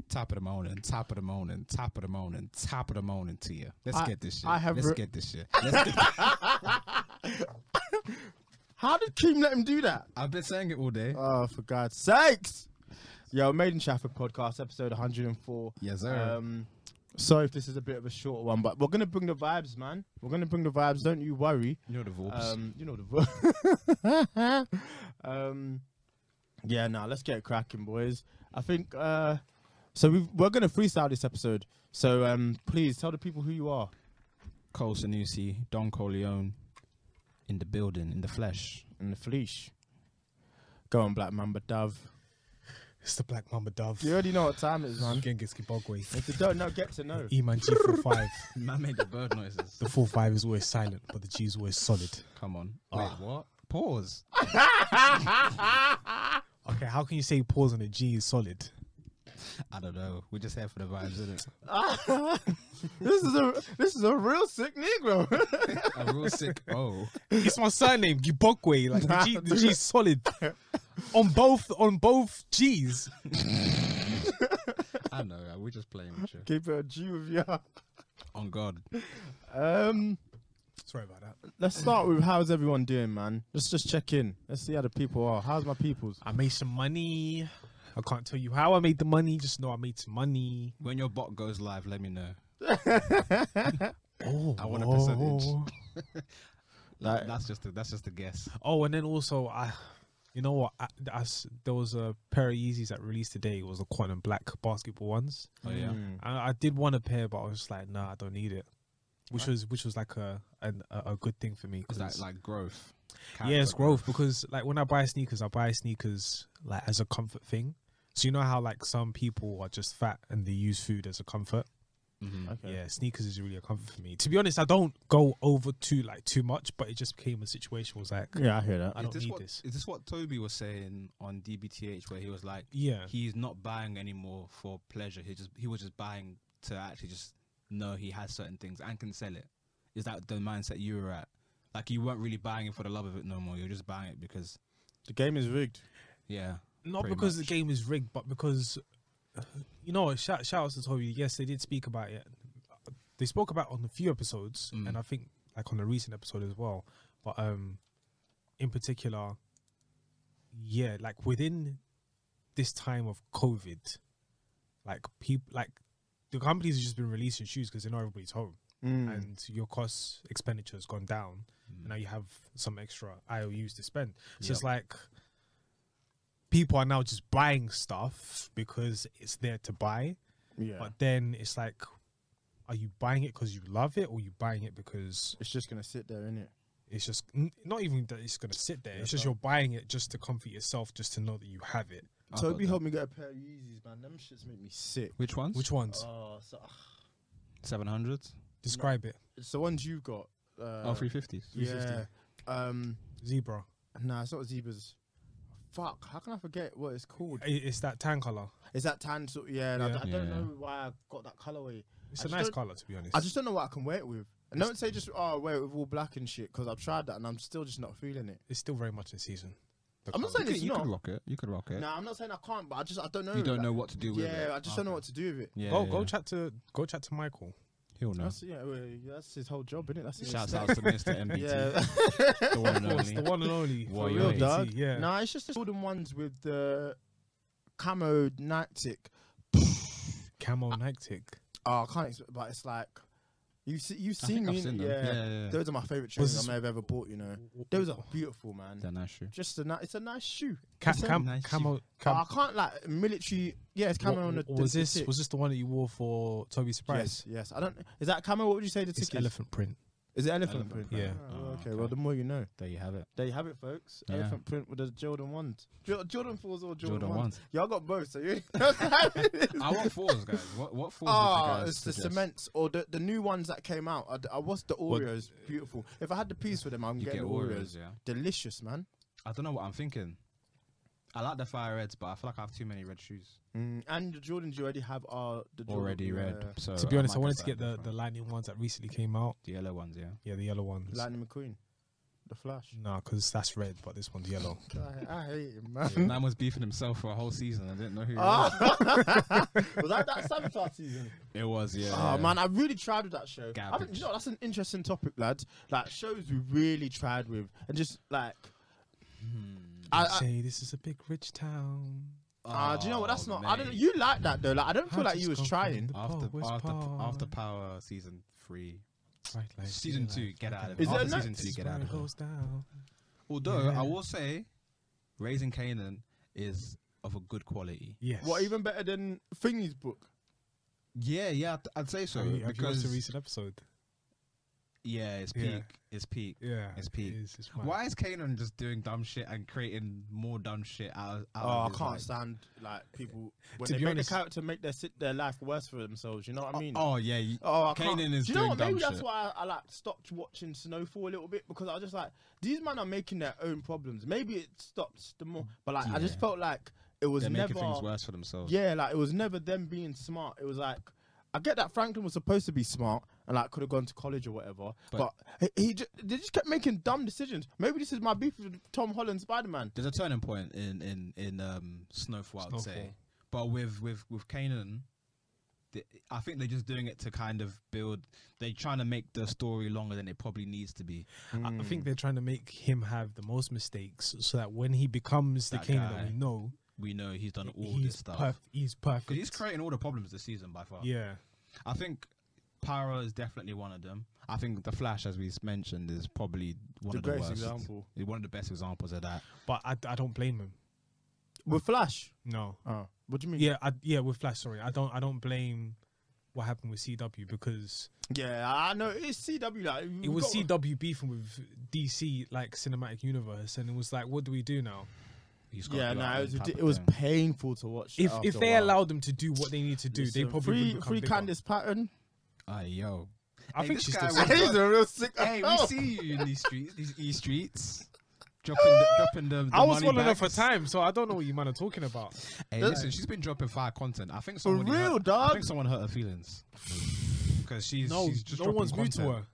Top of the morning, top of the morning, top of the morning, top of the morning to you. Let's get this shit. Let's get this shit. How did Keem let him do that? I've been saying it all day. Oh, for God's sakes. Yo, Made in Chafford podcast, episode 104. Yes, sir. Sorry if this is a bit of a short one, but we're going to bring the vibes, man. We're going to bring the vibes. Don't you worry. You know the vibes. You know the vibes. Yeah, now let's get cracking, boys. I think, so we're going to freestyle this episode. So please tell the people who you are. Cole Sanusi, Don Corleone, in the building, in the flesh. In the flesh. Go on, Black Mamba Dove. It's the Black Mamba Dove. You already know what time it is, man. Genghis Kibogwe. If you don't know, get to know. E-Man G45. Man made the bird noises. The 45 is always silent, but the G is always solid. Come on. Wait, what? Pause. Okay, how can you say pause and the G is solid? I don't know. We're just here for the vibes, isn't it? This is a real sick Negro. A real sick. Oh, It's my surname, Gibogwe. Like the G is solid on both G's. I know. We're just playing with you. Keep it a G with you. On God. Sorry about that. Let's start with how's everyone doing, man. Let's just check in. Let's see how the people are. How's my peoples? I made some money. I can't tell you how I made the money. Just know I made some money. When your bot goes live, let me know. Oh, I want a percentage. Like, that's just a guess. Oh, and then also you know what? There was a pair of Yeezys that released today. It was the quantum black basketball ones. Oh yeah. I did want a pair, but I was just like, nah, I don't need it. Which was like a good thing for me. Is that like growth? Yeah, it's growth because like when I buy sneakers like as a comfort thing. So you know how like some people are just fat and they use food as a comfort. Mm-hmm. okay. Yeah, sneakers is really a comfort for me. To be honest, I don't go over too much, but it just became a situation where I was like, Yeah, I hear that. I don't need this. Is this what Toby was saying on DBTH, where he was like, Yeah, he's not buying anymore for pleasure. He was just buying to actually just know he has certain things and can sell it. Is that the mindset you were at? Like you weren't really buying it for the love of it no more. You're just buying it because The game is rigged. yeah. not pretty because much. the game is rigged, but because you know, shout outs to Toby. Yes, they did speak about it. They spoke about it on a few episodes, and I think like on a recent episode as well. But in particular, yeah, like within this time of COVID, like people, like the companies have just been releasing shoes because they know everybody's home, and your cost expenditure has gone down, and now you have some extra IOUs to spend. So it's like people are now just buying stuff because it's there to buy. Yeah. But then it's like, are you buying it because you love it, or are you buying it because It's just going to sit there, innit? it's just not even that it's going to sit there. It's just you're buying it just to comfort yourself, just to know that you have it. Toby helped me get a pair of Yeezys, man. Them shits make me sick. Which ones? Which ones? 700s? Describe it. It's the ones you've got. 350s. Yeah. Zebra. Nah, it's not zebras. Fuck, how can I forget what it's called? It's that tan color. Is that tan? Yeah, and Yeah. I don't know why I got that colorway. It's I a just nice don't- color, to be honest. I just don't know what I can wear it with. And don't say just wear it with all black and shit, because I've tried that and I'm still just not feeling it. It's still very much in season. The I'm not colour. saying it's You not. could rock it. You could rock it. Nah, I'm not saying I can't, but I don't know. You don't like- know what to do with it. Yeah, I just don't know what to do with it. Yeah, Go chat to Michael. He'll know. That's his whole job, isn't it? That's his Shouts step. out to Mr. MBT. Yeah. The one and Of course, only. the one and only. What, For you real, mean? dog. Yeah. Nah, it's just the golden ones with the camo Nightic. Camo Nightic. Oh, I can't explain, but it's like you've seen me. I've seen them. Yeah. Those are my favorite Was trainers I may have ever bought. You know, those are beautiful, man. They're nice shoe. Just it's a nice shoe. nice Camo. I can't like military. Yeah, it's camo on the. Was the this tick. the one that you wore for Toby's surprise? Yes. I don't. Is that camo? What would you say the It's tick is? elephant print. Is it elephant Elephant print? print. Oh, Oh, okay. okay. Well, the more you know. There you have it. There you have it, folks. Yeah. Elephant print with the Jordan ones. Jordan 4s or Jordan 1s? ones. Yeah, I got both. So you. I want fours, guys. What fours? Oh, would you guys it's the suggest? cements or the new ones that came out. I watched the Oreos. Beautiful. If I had the piece for them, I'm You getting get the Oreos, yeah. Delicious, man. I don't know what I'm thinking. I like the fire reds, but I feel like I have too many red shoes. And the Jordans you already have are the Jordan, Already red. So To be honest, I might wanted to get something the lightning ones that recently came out. the yellow ones, yeah. Yeah, the yellow ones. Lightning McQueen. The Flash. No, because that's red, but this one's yellow. I hate him, man. Yeah, man was beefing himself for a whole season. I didn't know who he was. Ah. Was that Sabotage season? It was, yeah. Oh yeah. man, I really tried with that show. Garbage. That's an interesting topic, lads. Like shows we really tried with, and just like, I say this is a big rich town. do you know what? That's not. I don't. mate. You like that though. Like I don't feel like you was trying. After Power season 3. Season 2, get out of it. Is there After no- season 2, get out of it. Goes down. Although Yeah. I will say, Raising Canaan is of a good quality. Yes. What even better than Thingy's book? Yeah, I'd say so. Have you watched because the recent episode? yeah, it's Yeah. peak. It's peak. Yeah, It's peak. It's mad. Why is Canaan just doing dumb shit and creating more dumb shit out Oh, of I his, can't like- stand like people when To they be make honest- the character make their life worse for themselves. You know what I mean? Oh yeah, Oh, I can't. Kanan is Do you know doing what? Maybe dumb that's shit. why I like stopped watching Snowfall a little bit, because I was just like, these men are making their own problems. Maybe it stops the more, but like I just Yeah. felt like it was they're never. making things worse for themselves. Yeah, like it was never them being smart. It was like, I get that Franklin was supposed to be smart and like could have gone to college or whatever, but they just kept making dumb decisions. Maybe this is my beef with Tom Holland Spider-Man. There's a turning point in Snowfall, I'd say. Snowfall. But with Kanan, I think they're just doing it to kind of build. They're trying to make the story longer than it probably needs to be. I think they're trying to make him have the most mistakes, so that when he becomes the That king guy. that we know, We know he's done all he's this stuff. He's perfect. Because he's creating all the problems this season by far. Yeah. I think Pyro is definitely one of them. I think The Flash, as we mentioned, is probably one The of the greatest worst. example. One of the best examples of that. But I don't blame him. With Flash. No. Oh, what do you mean? Yeah, with Flash. Sorry, I don't blame what happened with CW, because Yeah, I know it's CW. Like it was CW beefing with DC, like cinematic universe, and it was like, what do we do now? He's got Yeah, to do no, our it own was type of it was thing. painful to watch. If after a they while. allowed them to do what they need to do, they Listen, probably would become free bigger. Candice Patton. Yo. I Hey, think this she's guy still was- single. a real sick. Hey, we see you in these streets, these E streets, dropping the I was money following her for bags. time, so I don't know what you man are talking about. Hey, listen, she's been dropping fire content. I think For someone real, I dog. think someone hurt her feelings because she's No, just no dropping one's new to content. her.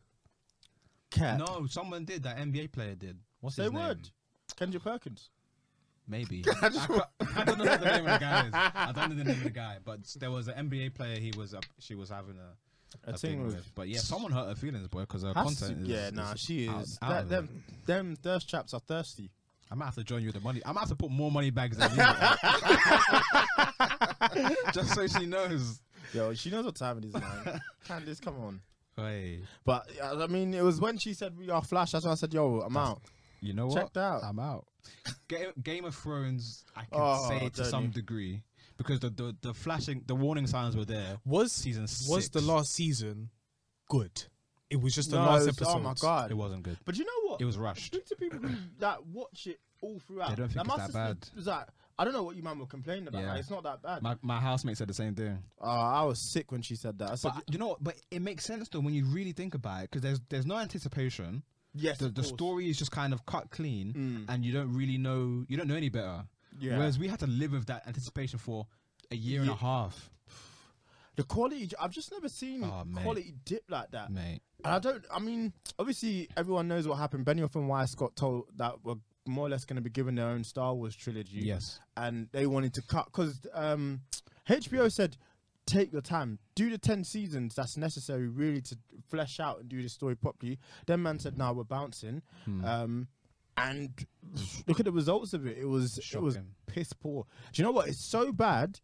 Cat. No, someone did. That NBA player did. What's Say his word. name? Kendrick Perkins. Maybe. I don't know what the name of the guy is. I don't know the name of the guy, but there was an NBA player. She was having a thing with. But yeah, someone hurt her feelings, boy, because her content is. Yeah, nah, is she out- is. out of it. Them thirst traps are thirsty. I might have to join you with the money. I might have to put more money bags than you. Just so she knows. Yo, she knows what time it is, man. Candice, come on. Hey, But I mean, it was when she said we are Flash. That's why I said, yo, I'm out. you know what? Checked out. I'm out. Game of Thrones, I can Oh, say to don't some you? degree, because the flashing, the warning signs were there. Was Season 6. Was the last season good? It was just the No, last it was- episode. Oh my god. It wasn't good. But you know what? It was rushed. Speak to people who that watch it all throughout. They don't think Like, it's my that sister bad. was like, I don't know what you man were complaining about. Yeah. Like, it's not that bad. My housemate said the same thing. I was sick when she said that. I said, But you know what? But it makes sense though when you really think about it, because there's no anticipation. yes, The of course. story is just kind of cut clean, Mm. and you don't really know. You don't know any better. Yeah. Whereas we had to live with that anticipation for a year and a Yeah. half, The quality, I've just never seen Oh, mate. quality dip like that. mate. And I mean, obviously everyone knows what happened. Benioff and Weiss got told that we're more or less going to be given their own Star Wars trilogy. Yes. And they wanted to cut, because HBO said, take your time, do the 10 seasons that's necessary really to flesh out and do the story properly. Then man said, nah, we're bouncing. And look at the results of it. It was Shocking. piss poor. Do you know what? It's so bad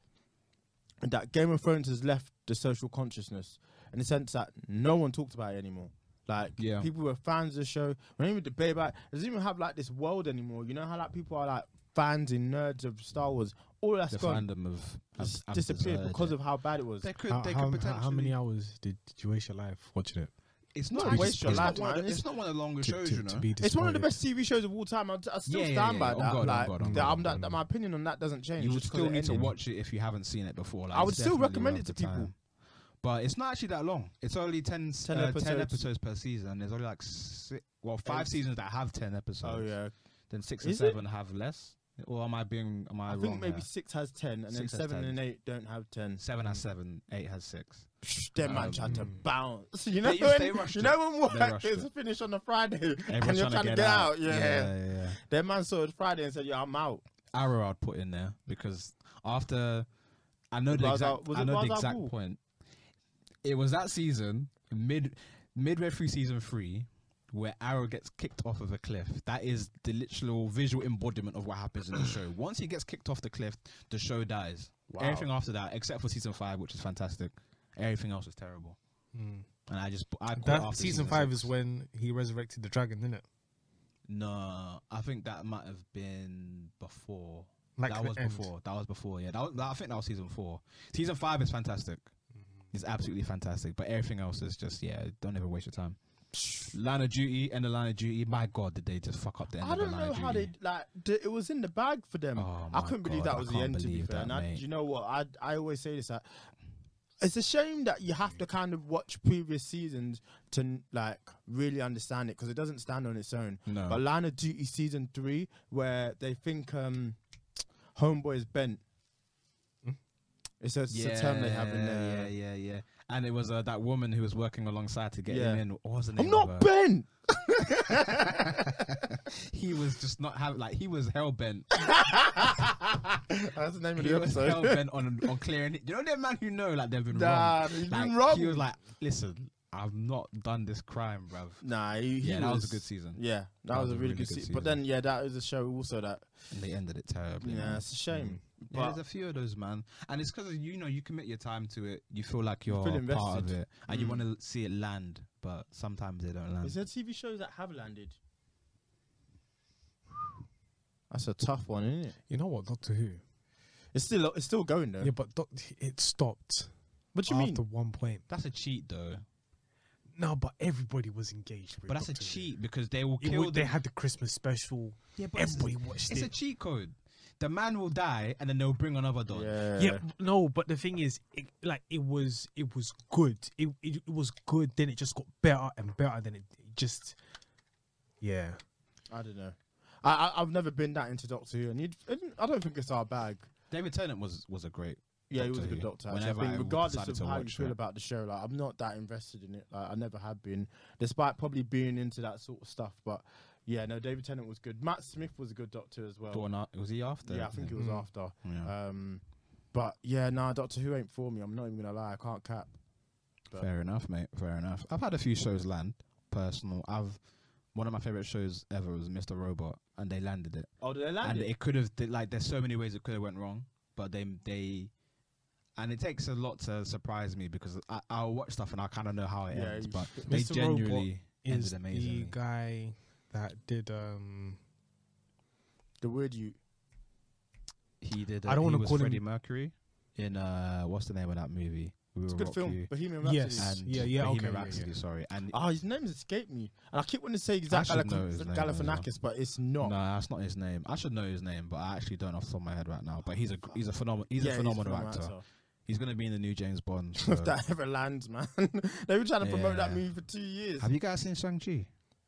that Game of Thrones has left the social consciousness, in the sense that no one talks about it anymore. Like, Yeah. people were fans of the show. We don't even debate about it. It doesn't even have like this world anymore. You know how like people are like fans and nerds of Star Wars. All of that's The gone. fandom of It's disappeared because of how bad it was. they could How, they how, could how potentially. many hours did you waste your life watching it? It's Not not. waste your life, one of man. the- It's not one of the longest To- shows, to- you know. to be It's one of the disappointed. best TV shows of all time. I still Yeah, stand by yeah. that. On God, on like, God, on that- God, I'm- on that- God. my opinion on that doesn't change. You would just 'cause still it need to ended. watch it if you haven't seen it before. Like, I would it's still definitely recommend worth it to the people. time. But it's not actually that long. It's only 10 episodes. episodes per season. There's only like 5 Eight. seasons that have 10 episodes. Oh yeah. Then 6 and Is it? 7 have less. Or am I I wrong? think maybe here? 6 has 10, and then 6 has 7 10. and 8 don't have 10. 7 has 7, 8 has 6. Them man tried to bounce. You know They when rushed you it. know when They work rushed is it. finished on a Friday and Everyone's you're trying to get out. Yeah. Them man saw it Friday and said, "Yeah, I'm out." Arrow I'd put in there because after I know the Brazil- exact was I it know the Brazil exact Bull? point. It was that season midway through season 3 where Arrow gets kicked off of a cliff. That is the literal visual embodiment of what happens in the show. Once he gets kicked off the cliff, the show dies. Wow. Everything after that, except for season 5, which is fantastic, everything else is terrible. And I caught That after season 5 6. is when he resurrected the dragon, isn't it? No, I think that might have been before. Like that the was end. before. That was before. Yeah, I think that was season 4. Season 5 is fantastic. It's absolutely fantastic. But everything else is just don't ever waste your time. Line of Duty, end of Line of Duty. My God, did they just fuck up the end I of the don't Line know of how Duty? they it was in the bag for them. Oh I my couldn't believe God, that was I the can't end. To be believe fair, that, and mate. you know what? I always say this. It's a shame that you have to kind of watch previous seasons to like really understand it because it doesn't stand on its own. No. But Line of Duty season 3, where they think Homeboy is bent. It's a term they have in there. Yeah. And it was that woman who was working alongside to get Yeah. him in. What was the name I'm of not her? bent. He was just not he was hell bent. That's the name of He the was hell episode. bent on clearing it. You know that man who know like they've been Nah, wrong. he's Like, been wrong. He was like, listen, I've not done this crime, bruv. Nah, That was a good season. Yeah, that was a really good season. But then, that is a show also that. And they ended it terribly. Yeah, man. it's a shame. Yeah, But there's a few of those, man, and it's because you commit your time to it. You feel like you're feel part of invested. it, and you want to see it land. But sometimes they don't land. is there TV shows that have landed? That's a tough one, isn't it? You know what, Doctor Who? It's still going though. Yeah, but it stopped. What do you mean? After one point. That's a cheat, though. No, but everybody was engaged with But that's a Doctor Who. cheat because they will It kill. would- they had the Christmas special. Yeah, but Everybody watched it's it. a cheat code. The man will die, and then they'll bring another Don. Yeah, no, but the thing is, it was good. It was good. Then it just got better and better. Then it just, yeah. I don't know. I've never been that into Doctor Who, and I don't think it's our bag. David Tennant was a great. Yeah, he was a Doctor good Who. doctor. Actually. I Whenever think I regardless decided of to how you watch feel it. about the show, like I'm not that invested in it. Like I never have been, despite probably being into that sort of stuff. But yeah, no, David Tennant was good. Matt Smith was a good doctor as well. Was he after? Yeah, I think it was after. Yeah. But yeah, nah, Doctor Who ain't for me. I'm not even gonna lie. I can't cap. But Fair enough, mate. Fair enough. I've had a few shows land. Personal. One of my favorite shows ever was Mr. Robot, and they landed it. Oh, did they land And it? it could have there's so many ways it could have went wrong, but they and it takes a lot to surprise me because I'll watch stuff and I kind of know how it Yeah, ends, you but should. they Mr. genuinely Is ended the amazingly. guy that did The word you. He did. I don't he wanna was call him- Freddie Mercury in what's the name of that movie? We It's a Will good Rock film. You. Bohemian Rhapsody. Yes. And Yeah, Bohemian okay, Rhapsody, sorry. And His name's escaped me, and I keep wanting to say Zach should know his name as well. Galifianakis, but it's not. no, that's not his name. I should know his name, but I actually don't off the top of my head right now. But he's a phenomenal Yeah, a phenomenal actor. He's gonna be in the new James Bond. So. If that ever lands, man. They were trying to promote that Yeah. movie for 2 years. Have you guys seen Shang-Chi?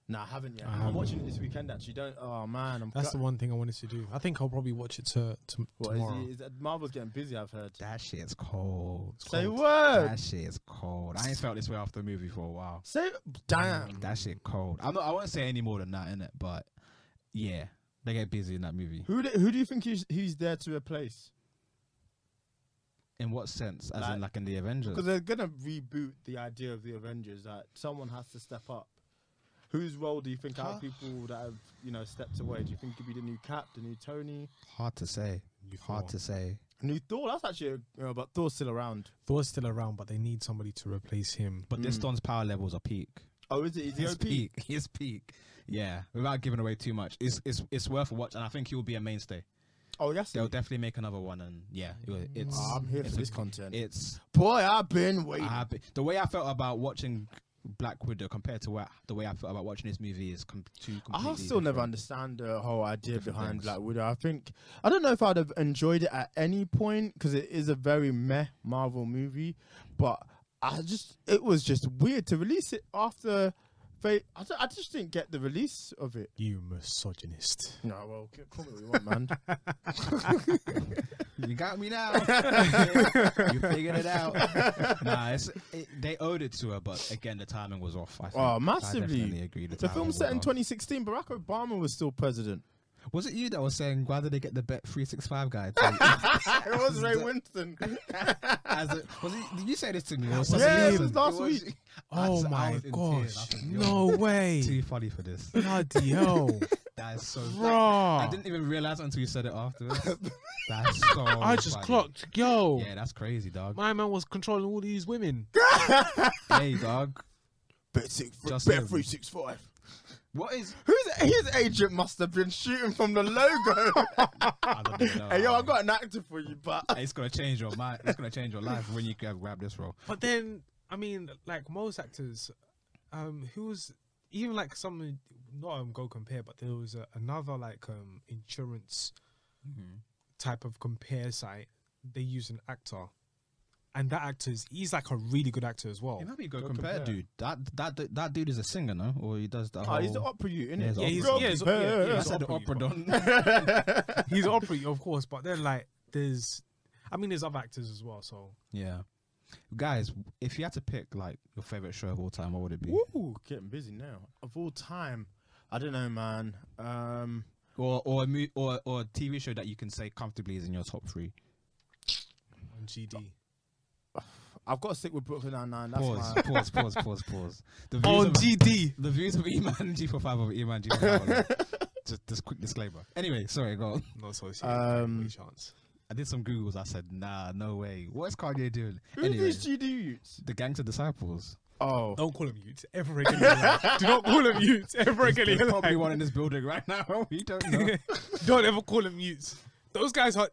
Nah, I haven't yet. I I'm haven't. watching it this weekend actually. Don't. Oh man, That's the one thing I wanted to do. I think I'll probably watch it What tomorrow. is it? Marvel's getting busy. I've heard. That shit's cold. Say cold. word. That shit is cold. I ain't felt this way after the movie for a while. Say damn. That shit cold. I won't say any more than that, innit? But yeah, they get busy in that movie. Who do you think he's there to replace? In what sense? As in like in the Avengers? Because they're gonna reboot the idea of the Avengers. That someone has to step up. Whose role do you think out of people that have stepped away? Do you think could be the new Cap, the new Tony, Hard to say. Hard to say. new Thor? That's actually but Thor's still around. Thor's still around, but they need somebody to replace him. But this Don's power levels are peak. Oh, is it? Is he His OP? peak. His peak. Yeah. Without giving away too much, it's worth a watch, and I think he will be a mainstay. Oh, yes. They'll definitely make another one, and yeah, it's. I'm here it's for this content. It's Boy, I've been waiting. the way I felt about watching Black Widow compared to the way I felt about watching this movie is two completely. I still never different. understand the whole idea Different behind things. Black Widow. I don't know if I'd have enjoyed it at any point because it is a very meh Marvel movie, but it was just weird to release it after I just didn't get the release of it. You misogynist. No, well, call me what you want, man. You got me now. You figured it out. Nah, they owed it to her, but again, the timing was off. I think. Oh, I massively. definitely agree. The film timing set in was off. 2016. Barack Obama was still president. Was it you that was saying why did they get the Bet 365 guy? It was Ray Winston. Did you say this to me? Or Yeah, something? it was last week. Oh I my was in tears. gosh. I think, yo, No way. Too funny for this. Bloody hell. That is so. Bruh. I didn't even realize until you said it afterwards. That's so. I just funny. clocked. Yo. Yeah, that's crazy, dog. My man was controlling all these women. Hey, dog. Bet Just 365. What is? His agent must have been shooting from the logo. I don't even know. Hey, yo, I got an actor for you, but It's gonna change your mind. It's gonna change your life when you grab this role. But then, I mean, like most actors, who was even like someone not go compare, but there was another like insurance type of compare site. They use an actor, and that he's like a really good actor as well. It might be go compare, dude. That dude is a singer, no? Or he does the whole. he's the opera you, Yeah, innit? he's Yeah, I he's said the opera, opera don. He's opera, of course, but then like there's other actors as well. So Yeah, guys, if you had to pick like your favorite show of all time, what would it be? Ooh, getting busy now. Of all time, I don't know, man. Or a TV show that you can say comfortably is in your top 3. on GD. I've got to stick with Brooklyn Nine-Nine. That's Pause. The views On of, GD. the views of Eman G45 over Eman G45. Just quick disclaimer. Anyway, sorry, go on. Not so serious. Chance. I did some Googles. I said, nah, no way. What is Kanye doing? Who Anyway, these GD youths? the Gangster Disciples. Oh, Don't call him youths ever again in your life. Do not call him youths ever again in There's your probably life. one in this building right now. We don't know. Don't ever call him youths. Those guys are.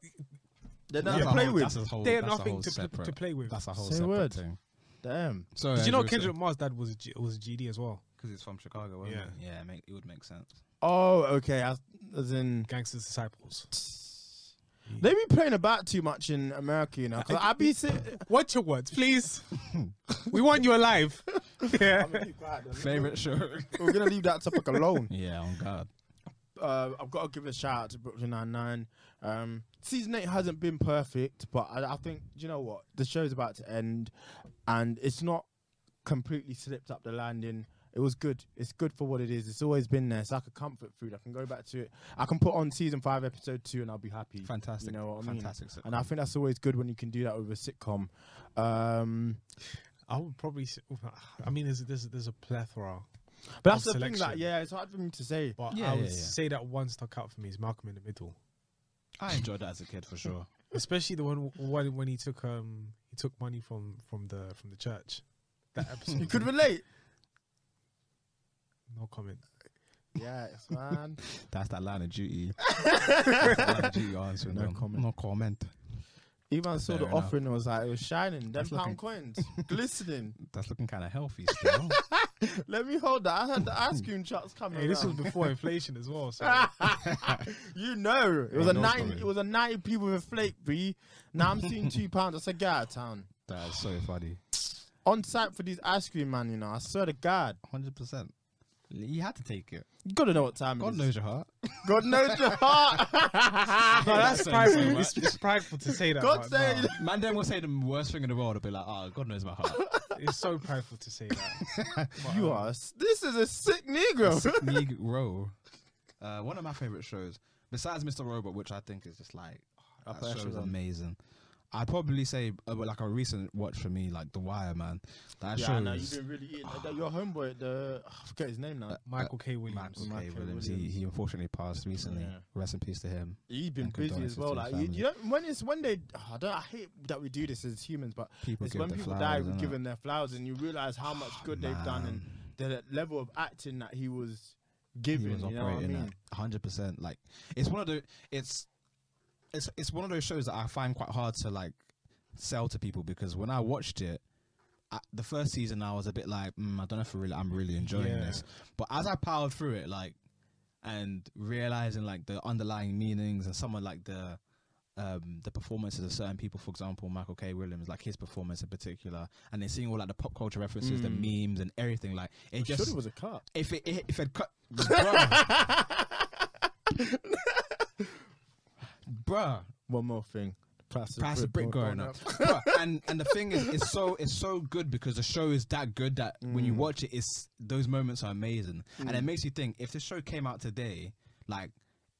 they're That's not a to play whole- with. that's a whole- They are that's a nothing whole to separate- play with. That's a whole Say separate word. thing. Damn. So Did you know Kendrick Lamar's dad was a GD as well? Because he's from Chicago, wasn't Yeah. he? Yeah, it would make sense. Oh, okay. As in, Gangster's Disciples. they be playing about too much in America, you know. 'Cause I be sitting. Watch your words, please. We want you alive. Yeah. Favorite show? We're gonna leave that topic alone. Yeah, on God. I've got to give a shout out to Brooklyn Nine-Nine. Season 8 hasn't been perfect, but I think, you know what? The show's about to end, and it's not completely slipped up the landing. It was good. It's good for what it is. It's always been there. It's like a comfort food. I can go back to it. I can put on season 5, episode 2, and I'll be happy. Fantastic. You know what I mean? Fantastic sitcom. And I think that's always good when you can do that with a sitcom. I would probably. I mean, there's a plethora, But that's Of the thing that, selection. yeah, it's hard for me to say. but Yeah, I would yeah, yeah. say that one stuck out for me is Malcolm in the Middle, I enjoyed that as a kid for sure. especially the one when he took money from the church. That episode. You could relate. No comment. Yes, man. That's that line of duty. Line of duty answer. No comment. No comment. Even saw Fair the enough. offering, it was like, it was shining. Them That's pound coins, glistening. That's looking kind of healthy still. Let me hold that. I had the ice cream trucks coming. Hey, this was around. before inflation as well. So You know, it was I a know 90. something. It was a 90p with a flake, B. Now I'm seeing £2. I said, get out of town. That's so funny. On site for these ice cream, man. You know, I swear to God, 100%. You had to take it. you gotta know what time it God is. knows your heart. God knows your heart. no, that's saying prideful. so much. It's prideful to say that. God but say- no, Man, then will say the worst thing in the world. I'll be like, oh, God knows my heart. it's so prideful to say that. But, You are. This is a sick Negro. Negro. One of my favorite shows, besides Mr. Robot, which I think is just like, that Upper show is echelon. amazing. I'd probably say like a recent watch for me, like The Wire, man. That Yeah, show I know. is You've been really eating. Your homeboy, I forget his name now. Michael K. Williams. Michael K. Michael Williams. Williams. He unfortunately passed recently. Yeah. Rest in peace to him. He's been And busy condolences as well. to his Like you family. know, when they, I hate that we do this as humans, but People it's give when the people flowers, die, we innit? give them their flowers, and you realize how much good they've done and the level of acting that he was giving. He was You know what I operating mean? at 100%. Like it's one of the it's one of those shows that I find quite hard to like sell to people, because when I watched it, the first season I was a bit like, I don't know if I'm really enjoying Yeah. this. But as I powered through it, like, and realizing like the underlying meanings and some of like the the performances of certain people, for example, Michael K. Williams, like his performance in particular, and then seeing all like the pop culture references, the memes and everything, like it just Sure, it was a cut. if it cut, bruh, One more thing. price of brick going up. Bruh, and the thing is, it's so good because the show is that good that when you watch it, it's those moments are amazing, and it makes you think if the show came out today, like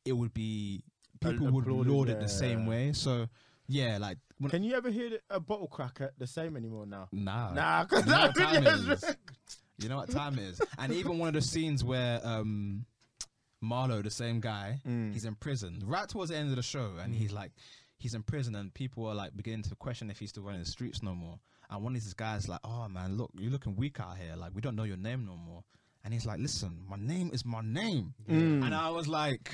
it would be people would laud it the same way. So yeah, like can you ever hear a bottle cracker the same anymore now? nah, because you know that what time video it is. is. You know what time it is, and even one of the scenes where Marlo, the same guy, he's in prison right towards the end of the show, and he's in prison, and people are like beginning to question if he's still running the streets no more. And one of these guys like, oh man, look, you're looking weak out here. Like we don't know your name no more. And he's like, listen, my name is my name. And I was like,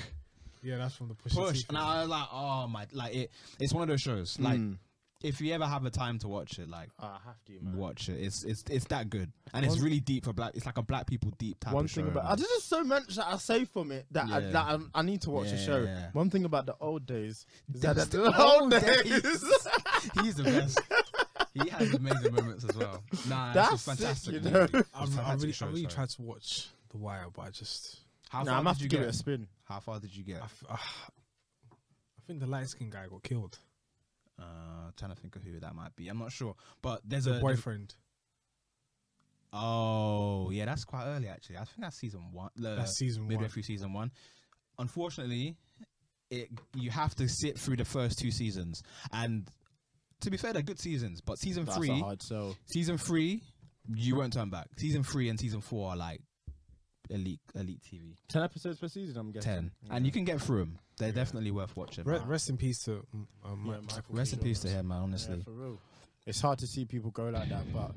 yeah, that's from the push. And I was like, oh my, like it's one of those shows. Like if you ever have the time to watch it, like I have to, man. watch it. It's that good, and it's really deep for black. It's like a black people deep type One of show. thing about there's just so much that I say from it that I need to watch the show. Yeah. One thing about the old days is That's that the the old old days. He's the best. He has amazing moments as well. Nah, That's it's fantastic. sick, you know. movie. I Fantastic show, really sorry. tried to watch The Wire, but I just How Nah, far I'm did have to you give get? it a spin. How far did you get? I think the light skinned guy got killed. Trying to think of who that might be. I'm not sure, but there's The a boyfriend. Oh yeah, that's quite early actually. I think that's season one. That's season midway one. through season one. Unfortunately, you have to sit through the first two seasons, and to be fair, they're good seasons. But season That's three, a hard sell. season 3, you won't turn back. Season 3 and season 4 are like elite TV. 10 episodes per season, I'm guessing. 10, and you can get through them. They're definitely worth watching. man. Rest in peace to Michael Rest in Keaton, peace to man. him, man. Yeah, Honestly, for real. It's hard to see people go like that, but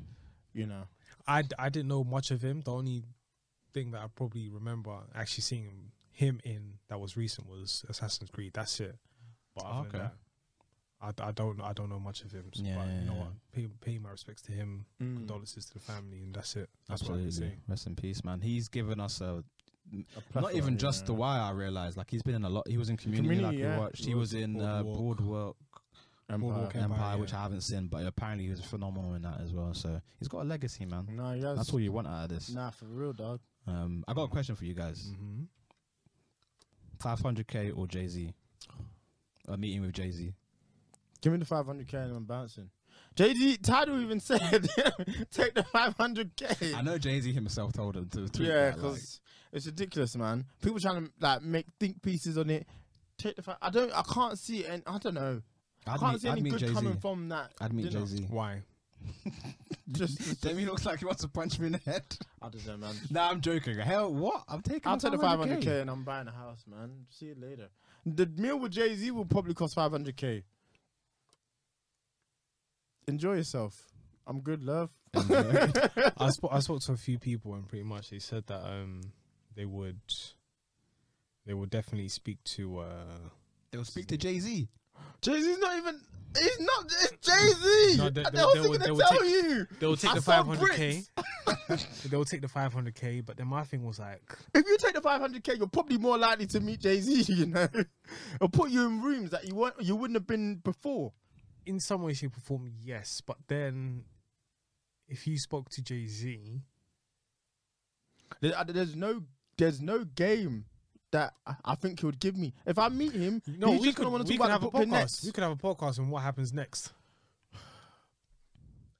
you know. I didn't know much of him. The only thing that I probably remember actually seeing him in that was recent was Assassin's Creed. That's it. But other than that, I don't know much of him. So, Yeah, but you know yeah, what? Pay my respects to him. Condolences to the family, and that's it. That's absolutely. what I can say. Rest in peace, man. He's given us not plethora, even just yeah. The Wire. I realized, like he's been in a lot. He was in Community, Community, like yeah. we watched. He was in Boardwalk Boardwalk Empire, yeah. which I haven't seen, but apparently he was phenomenal in that as well. So he's got a legacy, man. No, he has. That's all you want out of this. Nah, for real, dog. I got a question for you guys. 500k or Jay-Z? A meeting with Jay-Z. Give me the 500k and I'm bouncing. JD Tidal even said, take the 500k. I know Jay-Z himself told him to tweet Yeah, that, like, because it's ridiculous, man. People trying to like make think pieces on it. Take the I can't see it, and I don't know. I can't see any good Jay-Z. coming from that. I'd meet dinner. Jay-Z. Why? Just Demi looks like he wants to punch me in the head. I don't know, man. Nah, I'm joking. Hell, what? I'm taking. I'll take the 500k and I'm buying a house, man. See you later. The meal with Jay-Z will probably cost 500k. Enjoy yourself. I'm good, love. I spoke to a few people, and pretty much they said that they would definitely speak to They'll speak to Jay-Z. Jay-Z's not even. He's not. It's Jay-Z. No, They was going to tell you. they'll take I the saw 500k. They'll take the 500k, but then my thing was like, If you take the 500k, you're probably more likely to meet Jay-Z. You know, or put you in rooms that you wouldn't have been before. in some way, shape, or form, yes. But then, if you spoke to Jay-Z, There's no game that I think he would give me. If I meet him, no, he's we just could gonna want to we talk could about have a Brooklyn podcast. Nets. We could have a podcast on what happens next.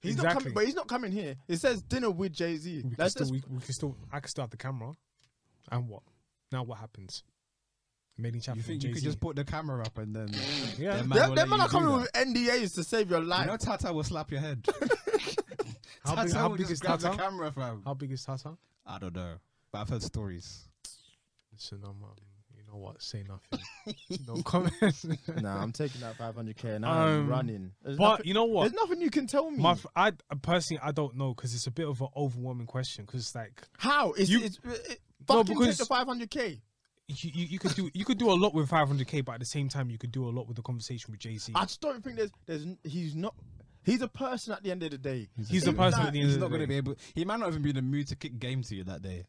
He's not coming, but he's not coming here. It says dinner with Jay-Z. We can still, I can still have the camera. And what? Now what happens? Made in Chafford. You think you could just put the camera up and then? Yeah. them Them will man let are you coming do with NDAs to save your that. life. You know, Tata will slap your head. How big, Tata how will big just is grab the Tata? camera, fam. How big is Tata? I don't know, but I've heard stories. Listen, you know what? Say nothing. No comment. Nah, I'm taking that 500k and I'm running. But you know what? There's nothing you can tell me. I personally, I don't know, because it's a bit of an overwhelming question. Because it's like How? Fucking because- take the 500k. you could do a lot with 500k, but at the same time, you could do a lot with the conversation with Jay-Z. I just don't think he's a person at the end of the day. He's a person at the end He's of the not going to day. be able. He might not even be in the mood to kick game to you that day.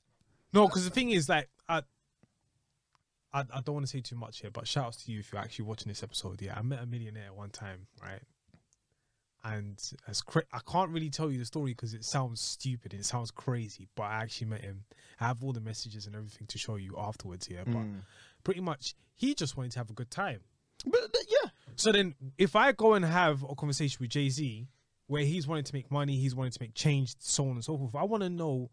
No, because the thing is, like, I don't want to say too much here, but shout outs to you if you're actually watching this episode. Yeah, I met a millionaire one time, right? And I can't really tell you the story because it sounds stupid and it sounds crazy, but I actually met him. I have all the messages and everything to show you afterwards here. But pretty much, he just wanted to have a good time. But yeah. So then, if I go and have a conversation with Jay-Z, where he's wanting to make money, he's wanting to make change, so on and so forth, I want to know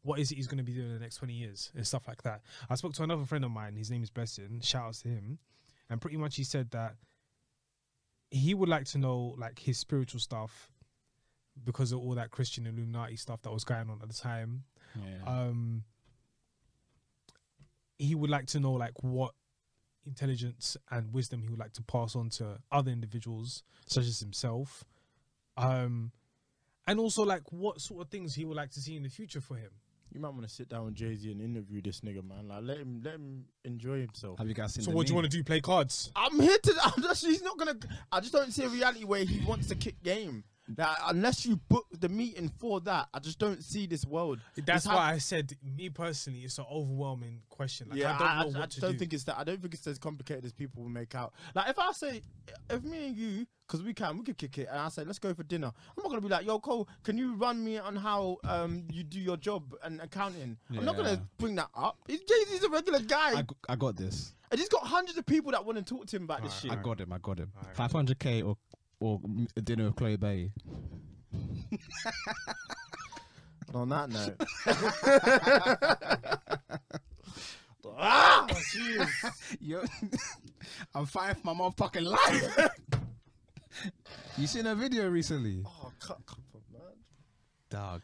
what is it he's going to be doing in the next 20 years and stuff like that. I spoke to another friend of mine. His name is Besson. Shout outs to him. And pretty much he said that he would like to know like his spiritual stuff because of all that Christian Illuminati stuff that was going on at the time. Yeah. He would like to know like what intelligence and wisdom he would like to pass on to other individuals such as himself. And also like what sort of things he would like to see in the future for him. You might want to sit down with Jay-Z and interview this nigga, man. Like, let him enjoy himself. Have you guys seen? So what do you want to do? Play cards? I'm here to. He's not gonna. I just don't see a reality where he wants to kick game. That unless you book the meeting for that, I just don't see this world. That's why I said, me personally, it's an overwhelming question. Like, yeah, I don't know what to do. Think it's that. I don't think it's as complicated as people will make out. Like if I say, if me and you, because we could kick it, and I say let's go for dinner. I'm not gonna be like, yo, Cole, can you run me on how you do your job and accounting? Yeah. I'm not gonna bring that up. Jay-Z's a regular guy. I got this. And he's got hundreds of people that want to talk to him about this shit. I got him. Right. 500K or a dinner with Chloe Bailey. On that note. Ah, jeez. Yo, I'm fighting for my motherfucking life. You seen a video recently? Oh, come on, man. Dog.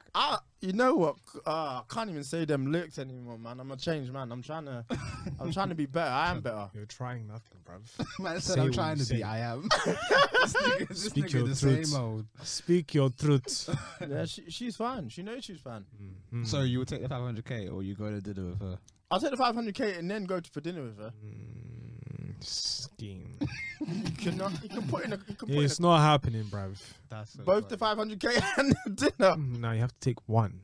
You know what? I can't even say them lyrics anymore, man. I'm a changed man. I'm trying to be better. I am better. You're trying nothing, bruv. Man said I'm trying to be. I am. Speak your truth. Speak your truth. Yeah, she's fine. She knows she's fine. So you would take the 500K or you go to dinner with her? I'll take the 500K and then go for dinner with her. Scheme. You can put in a. It's not happening, bruv. That's so both funny. the 500K and the dinner. No, you have to take one.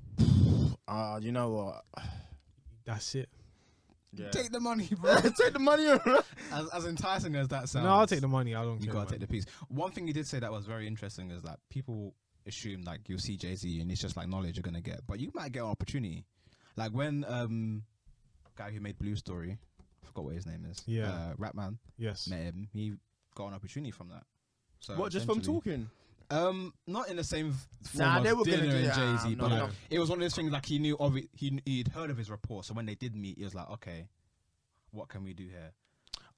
You know what? That's it. Yeah. Take the money, bro. Take the money. As enticing as that sounds. No, I'll take the money. I don't care. You gotta take the piece. One thing you did say that was very interesting is that people assume like you'll see Jay-Z and it's just like knowledge you're gonna get, but you might get an opportunity. Like when guy who made Blue Story, I forgot what his name is. Yeah. Rapman. Yes. Met him. He got an opportunity from that. So what, just from talking? Not in the same form Nah, they of were dinner gonna do and Jay-Z, no, but no. like, it was one of those things like he knew of it. He'd heard of his rapport, so when they did meet, he was like, okay, what can we do here?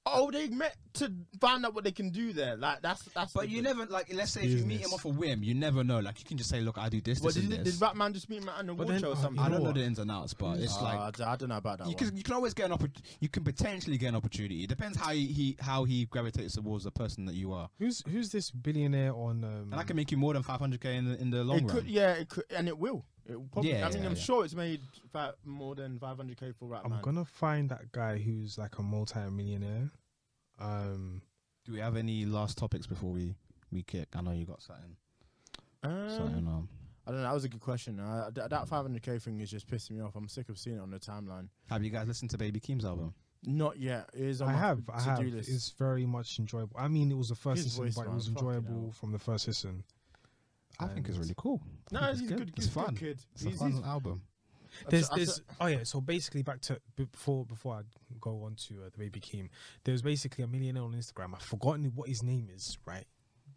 Oh, they met to find out what they can do there. Like that's. But you never like. Let's say if you meet him off a whim, you never know. Like you can just say, look, I do this, What this, did and this. Batman just meet him at the watch or something? I don't know the ins and outs, but it's like I don't know about that. You can always get an opportunity. You can potentially get an opportunity. It depends how he gravitates towards the person that you are. Who's this billionaire on? And that can make you more than 500K in the long run. Could, yeah, it could, and it will. It will probably, Yeah, I mean, yeah, I'm yeah. sure it's made more than 500K for Batman. I'm gonna find that guy who's like a multi-millionaire. Do we have any last topics before we kick? I know you got something. I don't know. That was a good question. That 500K thing is just pissing me off. I'm sick of seeing it on the timeline. Have you guys listened to Baby Keem's album? Not yet. It is on I my have. to-do list. It's very much enjoyable. I mean, it was the first His listen, voice, but it man, was fucking enjoyable hell. from the first listen. I think it's really cool. No, I he's think a good. It's He's a fun. good kid. It's a fun album. Oh yeah. So basically, back to before I go on to the Baby Keem, there's basically a millionaire on Instagram. I've forgotten what his name is. Right,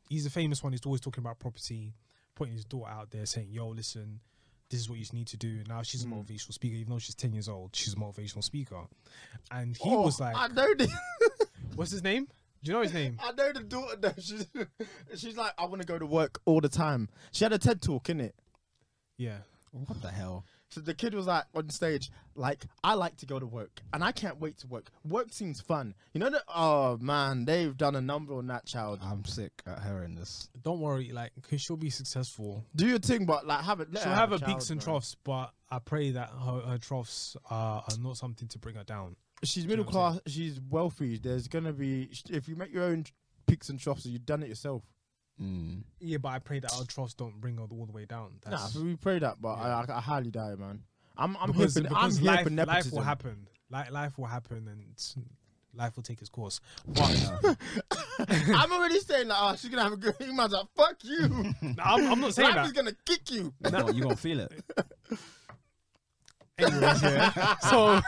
he's a famous one. He's always talking about property, putting his daughter out there, saying, "Yo, listen, this is what you need to do." Now she's a motivational speaker, even though she's 10 years old. She's a motivational speaker, and he was like, "I know this." What's his name? Do you know his name? I know the daughter though. She's like, I want to go to work all the time. She had a TED talk, innit? Yeah. What the hell? So the kid was like on stage, like, I like to go to work and I can't wait to work. Work seems fun. You know that? Oh man, they've done a number on that child. I'm sick at hearing this. Don't worry, like, cause she'll be successful. Do your thing, but like, she'll have her peaks and troughs, but I pray that her troughs are not something to bring her down. She's middle class. She's wealthy. There's gonna be, if you make your own peaks and troughs, you've done it yourself. Yeah, but I pray that our troughs don't bring her all the way down. Nah, we pray that, but I highly doubt it, man. I'm because here for life nepotism. will happen. life will happen and life will take its course. But I'm already saying that. Oh, she's gonna have a good. Man's like, fuck you. I'm not saying Life that. is gonna kick you. No, you gonna feel it. Anyways, yeah. So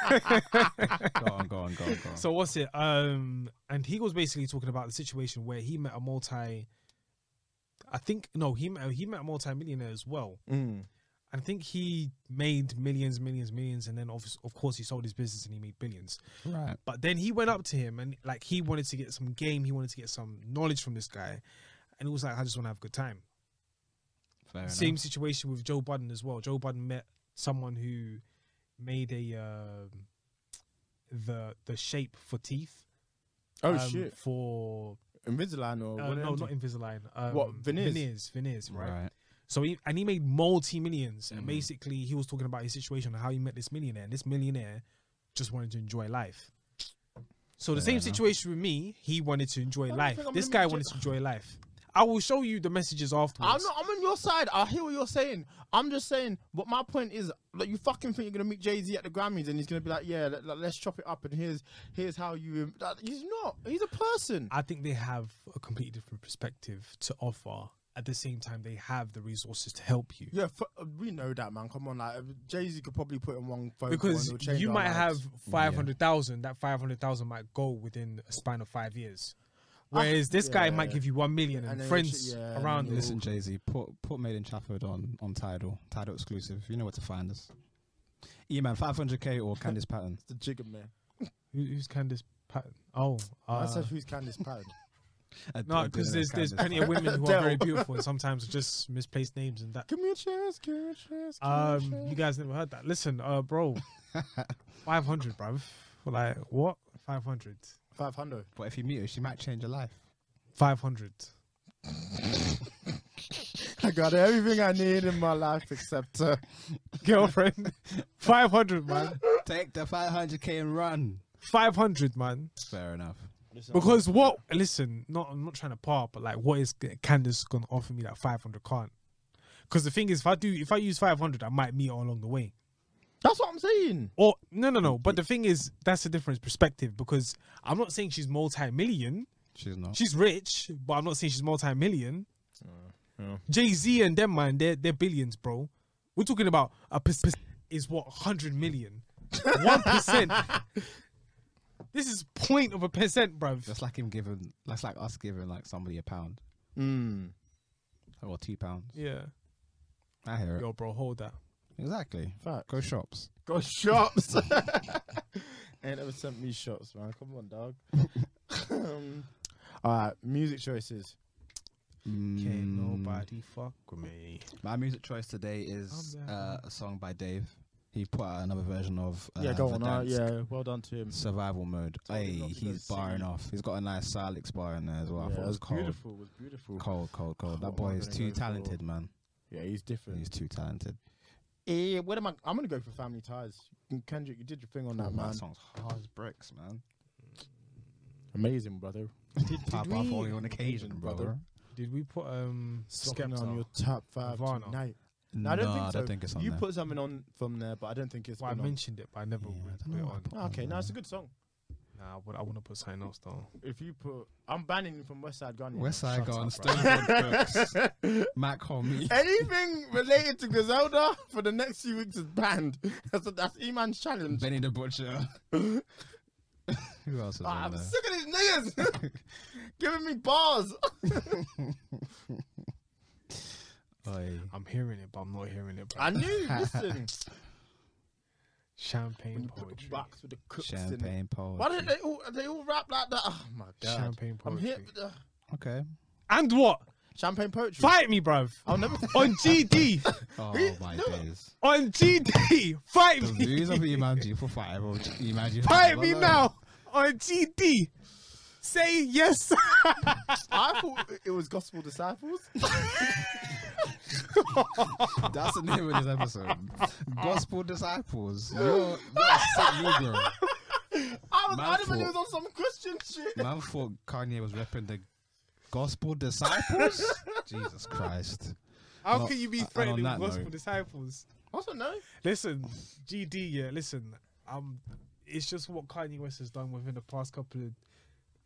Go on. so what's it? And he was basically talking about the situation where he met a he met a multi-millionaire as well. I think he made millions, and then of course he sold his business and he made billions. Right. But then he went up to him and like he wanted to get some game, he wanted to get some knowledge from this guy, and he was like, I just want to have a good time. Fair Same enough. situation with Joe Budden as well. Joe Budden met someone who made the shape for teeth. Oh shit! For Invisalign or what? no, not Invisalign. What, veneers? Veneers, right? Right. So he made multi-millions, and basically he was talking about his situation and how he met this millionaire, and this millionaire just wanted to enjoy life. So the same situation with me, he wanted to enjoy life. This guy wanted to enjoy life. I will show you the messages afterwards. I'm on your side. I hear what you're saying. I'm just saying. But my point is, like, you fucking think you're gonna meet Jay-Z at the Grammys and he's gonna be like, yeah, let's chop it up and here's how you. He's not. He's a person. I think they have a completely different perspective to offer. At the same time, they have the resources to help you. Yeah, we know that, man. Come on, like Jay-Z could probably put in one phone because call and it'll change you our might have lives. 500,000. That 500,000 might go within a span of 5 years. Whereas this guy might give you 1 million and then friends around it. Listen, Jay-Z, put Made in Chafford on Tidal exclusive. You know where to find us. E-man, 500k or Candice Patton. It's the jigger man. Who's Candice Patton? Oh, I said who's Candice Patton. No, because there's plenty of women who are very beautiful and sometimes just misplaced names and that. Give me a chance, give me a chance. Give me a chance. You guys never heard that. Listen, bro, 500, bruv. Like what? 500. 500. But if you meet her, she might change your life. 500. I got everything I need in my life except Girlfriend. 500, man. Take the 500k and run. 500, man. Fair enough. Because what? Listen, I'm not trying to part, but like, what is Candice gonna offer me that 500 can't? Because the thing is, if I use 500, I might meet her along the way. That's what I'm saying. Or no. But the thing is, that's a different perspective because I'm not saying she's multi-million. She's not. She's rich, but I'm not saying she's multi-million. Yeah. Jay-Z and them, man, they're billions, bro. We're talking about is what 100 million. 1%. This is 0.1%, bruv. That's like that's like us giving like somebody £1. Or £2. Yeah. I hear it. Yo, bro, hold that. Exactly. Fact. Go shops. Go shops. Ain't ever sent me shots, man. Come on, dog. All right, music choices. Can't nobody fuck with me. My music choice today is a song by Dave. He put out another version of Go on. Verdansk, Yeah, well done to him. Survival Mode. Told him Hey, not to he's go barring singing. off. He's got a nice Silix bar in there as well. I Yeah, thought it it was cold. beautiful. It was beautiful. Cold. What That am boy I is gonna too go for? talented, man. Yeah, he's different. He's too talented. What am I? I'm gonna go for Family Ties. Kendrick, you did your thing on that, man. That song's hard as bricks, man. Amazing, brother. Pop off only on occasion, brother. Did we put Something Skepta on your top 5 Nirvana? tonight. No, I don't think so. I don't think it's on You there. put something on from there, but I don't think it's. Well, I been on. mentioned it, but I never Yeah, I put don't it know on. what I Okay, no, it's a good song. Nah, I want to put something else though. If you put, I'm banning you from West Side Gun. you know. West Side Shut Gun, up, Stone Books, Mac Homie. Anything related to Griselda for the next few weeks is banned. That's E-Man's challenge. Benny the Butcher. Who else is on I'm there? sick of these niggas giving me bars. Oi. I'm hearing it, but I'm not hearing it, bro. I knew. Listen, Champagne when you put the poetry. box with the cooks in it. Champagne poetry. Why don't they all rap like that? Oh my god. Champagne I'm poetry. here. Okay. And what? Champagne poetry. Fight me, bruv. I'll never. On GD. Oh my No. days. On GD. Fight The me. views of Imanji for 5. Or Imanji for Fight 5 me alone. now. On GD. Say yes. I thought it was Gospel Disciples. That's the name of this episode. Gospel Disciples. You're a sick Negro. I was Man adamant it thought- was on some Christian shit. Man thought Kanye was repping the Gospel Disciples? Jesus Christ. How Well, can you be and threatening on that gospel note- disciples? I don't know. Listen, GD, yeah, listen. it's just what Kanye West has done within the past couple of,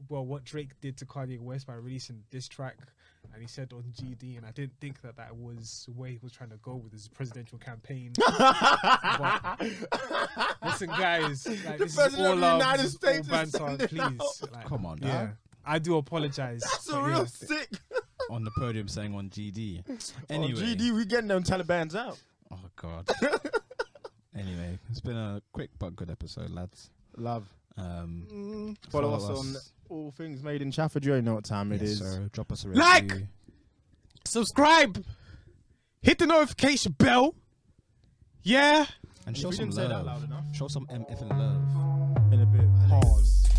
well, what Drake did to Kanye West by releasing this track, and he said on GD, and I didn't think that was where he was trying to go with his presidential campaign. But listen, guys, like, this is all love, United this is States all is banter, sending please. Like, Come on, yeah, dog. I do apologize. That's a but real yeah. sick. On the podium saying on GD. Anyway. On GD, we getting them Taliban's out. Oh God. Anyway, it's been a quick but good episode, lads. Love. Follow Follow us on all things made in Chafford. You already know what time it is. So drop us a review. Like, subscribe, hit the notification bell. Yeah. And If show we some didn't say that love. loud enough. Show some MF love. In a bit. Pause.